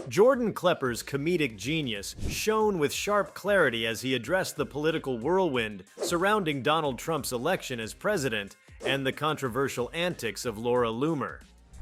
Jordan Klepper's comedic genius shone with sharp clarity as he addressed the political whirlwind surrounding Donald Trump's election as president and the controversial antics of Laura Loomer.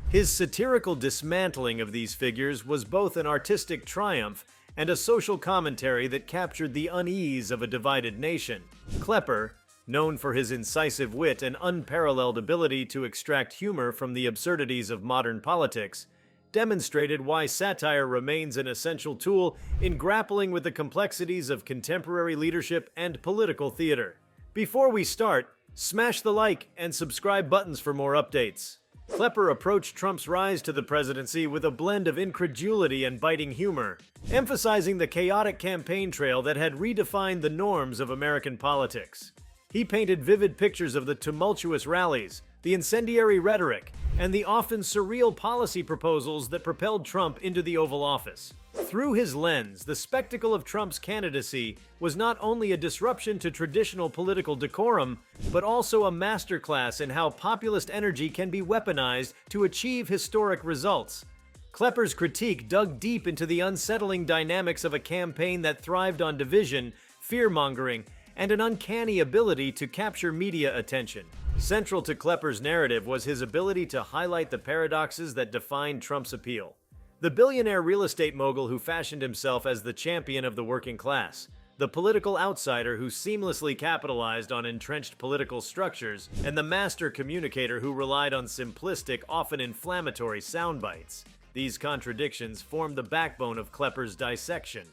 His satirical dismantling of these figures was both an artistic triumph and a social commentary that captured the unease of a divided nation. Klepper, known for his incisive wit and unparalleled ability to extract humor from the absurdities of modern politics, demonstrated why satire remains an essential tool in grappling with the complexities of contemporary leadership and political theater. Before we start, smash the like and subscribe buttons for more updates. Klepper approached Trump's rise to the presidency with a blend of incredulity and biting humor, emphasizing the chaotic campaign trail that had redefined the norms of American politics. He painted vivid pictures of the tumultuous rallies, the incendiary rhetoric, and the often surreal policy proposals that propelled Trump into the Oval Office. Through his lens, the spectacle of Trump's candidacy was not only a disruption to traditional political decorum, but also a masterclass in how populist energy can be weaponized to achieve historic results. Klepper's critique dug deep into the unsettling dynamics of a campaign that thrived on division, fear-mongering, and an uncanny ability to capture media attention. Central to Klepper's narrative was his ability to highlight the paradoxes that defined Trump's appeal. The billionaire real estate mogul who fashioned himself as the champion of the working class, the political outsider who seamlessly capitalized on entrenched political structures, and the master communicator who relied on simplistic, often inflammatory soundbites. These contradictions formed the backbone of Klepper's dissection.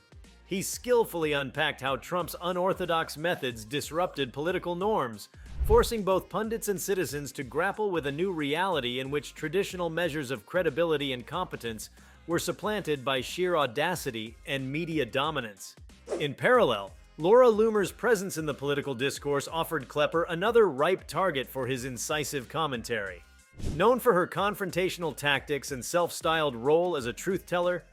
He skillfully unpacked how Trump's unorthodox methods disrupted political norms, forcing both pundits and citizens to grapple with a new reality in which traditional measures of credibility and competence were supplanted by sheer audacity and media dominance. In parallel, Laura Loomer's presence in the political discourse offered Klepper another ripe target for his incisive commentary. Known for her confrontational tactics and self-styled role as a truth-teller,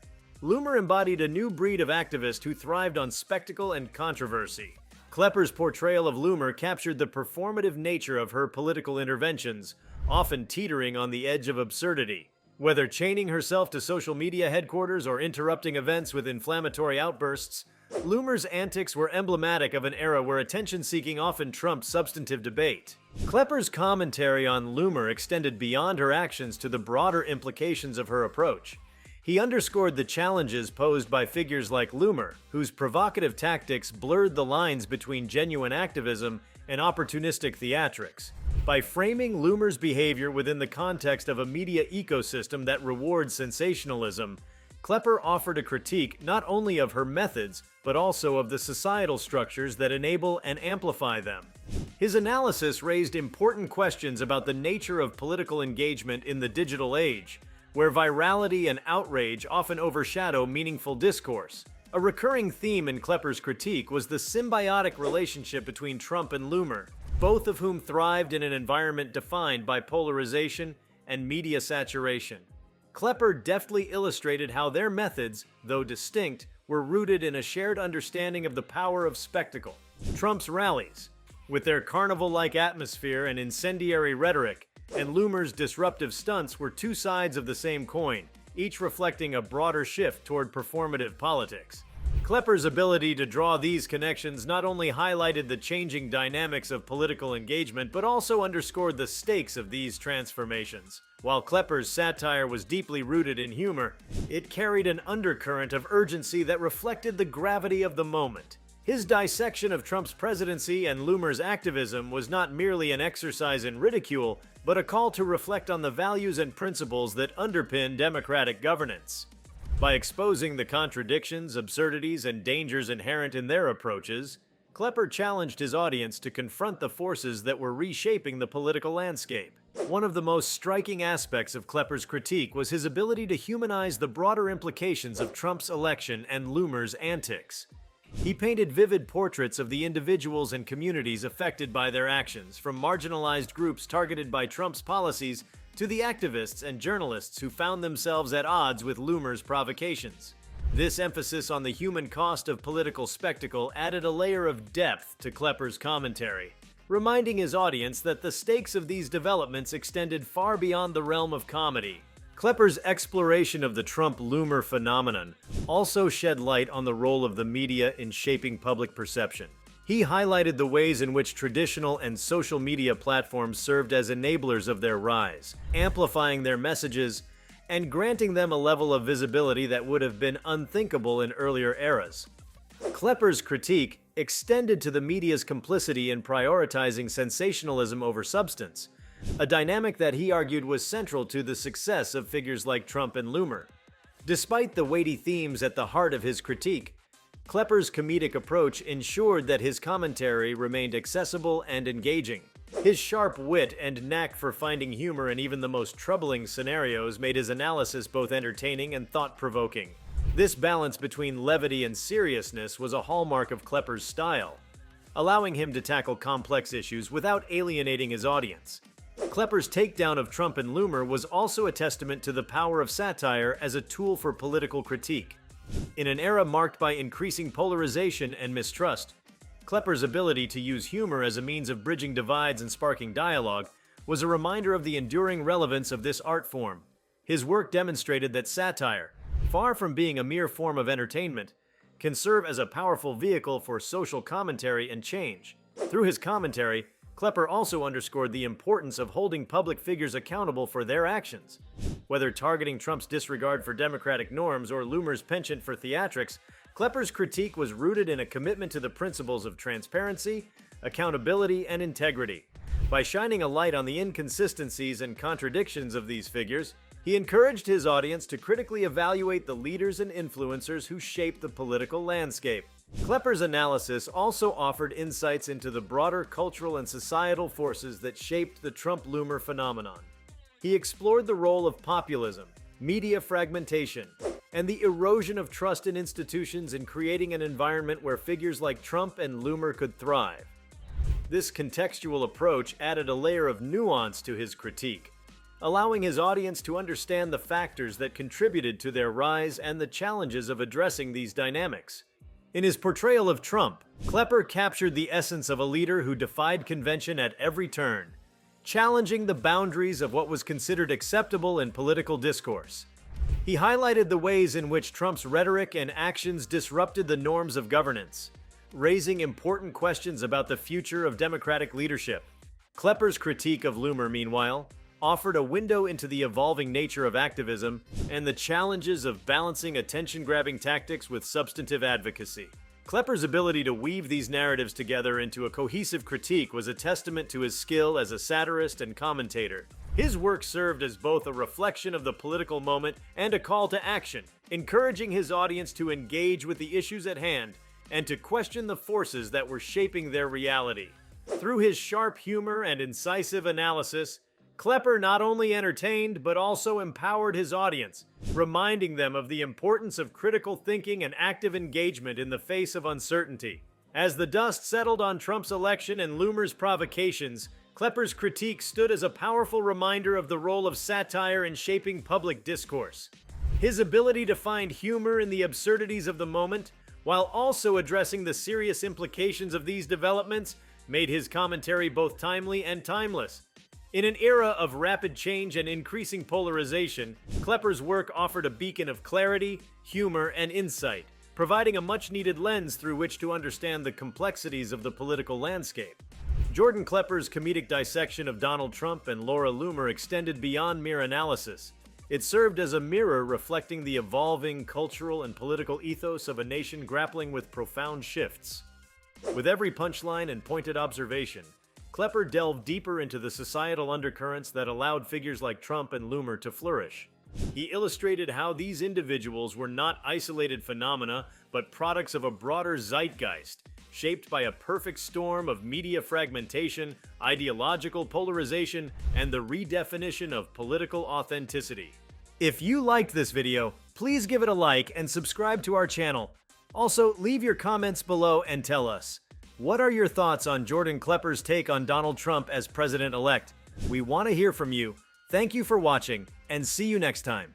Loomer embodied a new breed of activist who thrived on spectacle and controversy. Klepper's portrayal of Loomer captured the performative nature of her political interventions, often teetering on the edge of absurdity. Whether chaining herself to social media headquarters or interrupting events with inflammatory outbursts, Loomer's antics were emblematic of an era where attention-seeking often trumped substantive debate. Klepper's commentary on Loomer extended beyond her actions to the broader implications of her approach. He underscored the challenges posed by figures like Loomer, whose provocative tactics blurred the lines between genuine activism and opportunistic theatrics. By framing Loomer's behavior within the context of a media ecosystem that rewards sensationalism, Klepper offered a critique not only of her methods, but also of the societal structures that enable and amplify them. His analysis raised important questions about the nature of political engagement in the digital age, where virality and outrage often overshadow meaningful discourse. A recurring theme in Klepper's critique was the symbiotic relationship between Trump and Loomer, both of whom thrived in an environment defined by polarization and media saturation. Klepper deftly illustrated how their methods, though distinct, were rooted in a shared understanding of the power of spectacle. Trump's rallies, with their carnival-like atmosphere and incendiary rhetoric, and Loomer's disruptive stunts were two sides of the same coin, each reflecting a broader shift toward performative politics. Klepper's ability to draw these connections not only highlighted the changing dynamics of political engagement, but also underscored the stakes of these transformations. While Klepper's satire was deeply rooted in humor, it carried an undercurrent of urgency that reflected the gravity of the moment. His dissection of Trump's presidency and Loomer's activism was not merely an exercise in ridicule, but a call to reflect on the values and principles that underpin democratic governance. By exposing the contradictions, absurdities, and dangers inherent in their approaches, Klepper challenged his audience to confront the forces that were reshaping the political landscape. One of the most striking aspects of Klepper's critique was his ability to humanize the broader implications of Trump's election and Loomer's antics. He painted vivid portraits of the individuals and communities affected by their actions, from marginalized groups targeted by Trump's policies to the activists and journalists who found themselves at odds with Loomer's provocations. This emphasis on the human cost of political spectacle added a layer of depth to Klepper's commentary, reminding his audience that the stakes of these developments extended far beyond the realm of comedy. Klepper's exploration of the Trump-Loomer phenomenon also shed light on the role of the media in shaping public perception. He highlighted the ways in which traditional and social media platforms served as enablers of their rise, amplifying their messages and granting them a level of visibility that would have been unthinkable in earlier eras. Klepper's critique extended to the media's complicity in prioritizing sensationalism over substance, a dynamic that he argued was central to the success of figures like Trump and Loomer. Despite the weighty themes at the heart of his critique, Klepper's comedic approach ensured that his commentary remained accessible and engaging. His sharp wit and knack for finding humor in even the most troubling scenarios made his analysis both entertaining and thought-provoking. This balance between levity and seriousness was a hallmark of Klepper's style, allowing him to tackle complex issues without alienating his audience. Klepper's takedown of Trump and Loomer was also a testament to the power of satire as a tool for political critique. In an era marked by increasing polarization and mistrust, Klepper's ability to use humor as a means of bridging divides and sparking dialogue was a reminder of the enduring relevance of this art form. His work demonstrated that satire, far from being a mere form of entertainment, can serve as a powerful vehicle for social commentary and change. Through his commentary, Klepper also underscored the importance of holding public figures accountable for their actions. Whether targeting Trump's disregard for democratic norms or Loomer's penchant for theatrics, Klepper's critique was rooted in a commitment to the principles of transparency, accountability, and integrity. By shining a light on the inconsistencies and contradictions of these figures, he encouraged his audience to critically evaluate the leaders and influencers who shape the political landscape. Klepper's analysis also offered insights into the broader cultural and societal forces that shaped the Trump-Loomer phenomenon. He explored the role of populism, media fragmentation, and the erosion of trust in institutions in creating an environment where figures like Trump and Loomer could thrive. This contextual approach added a layer of nuance to his critique, allowing his audience to understand the factors that contributed to their rise and the challenges of addressing these dynamics. In his portrayal of Trump, Klepper captured the essence of a leader who defied convention at every turn, challenging the boundaries of what was considered acceptable in political discourse. He highlighted the ways in which Trump's rhetoric and actions disrupted the norms of governance, raising important questions about the future of democratic leadership. Klepper's critique of Loomer, meanwhile, offered a window into the evolving nature of activism and the challenges of balancing attention-grabbing tactics with substantive advocacy. Klepper's ability to weave these narratives together into a cohesive critique was a testament to his skill as a satirist and commentator. His work served as both a reflection of the political moment and a call to action, encouraging his audience to engage with the issues at hand and to question the forces that were shaping their reality. Through his sharp humor and incisive analysis, Klepper not only entertained but also empowered his audience, reminding them of the importance of critical thinking and active engagement in the face of uncertainty. As the dust settled on Trump's election and Loomer's provocations, Klepper's critique stood as a powerful reminder of the role of satire in shaping public discourse. His ability to find humor in the absurdities of the moment, while also addressing the serious implications of these developments, made his commentary both timely and timeless. In an era of rapid change and increasing polarization, Klepper's work offered a beacon of clarity, humor, and insight, providing a much-needed lens through which to understand the complexities of the political landscape. Jordan Klepper's comedic dissection of Donald Trump and Laura Loomer extended beyond mere analysis. It served as a mirror reflecting the evolving cultural and political ethos of a nation grappling with profound shifts. With every punchline and pointed observation, Klepper delved deeper into the societal undercurrents that allowed figures like Trump and Loomer to flourish. He illustrated how these individuals were not isolated phenomena, but products of a broader zeitgeist, shaped by a perfect storm of media fragmentation, ideological polarization, and the redefinition of political authenticity. If you liked this video, please give it a like and subscribe to our channel. Also, leave your comments below and tell us, what are your thoughts on Jordan Klepper's take on Donald Trump as president-elect? We want to hear from you. Thank you for watching, and see you next time.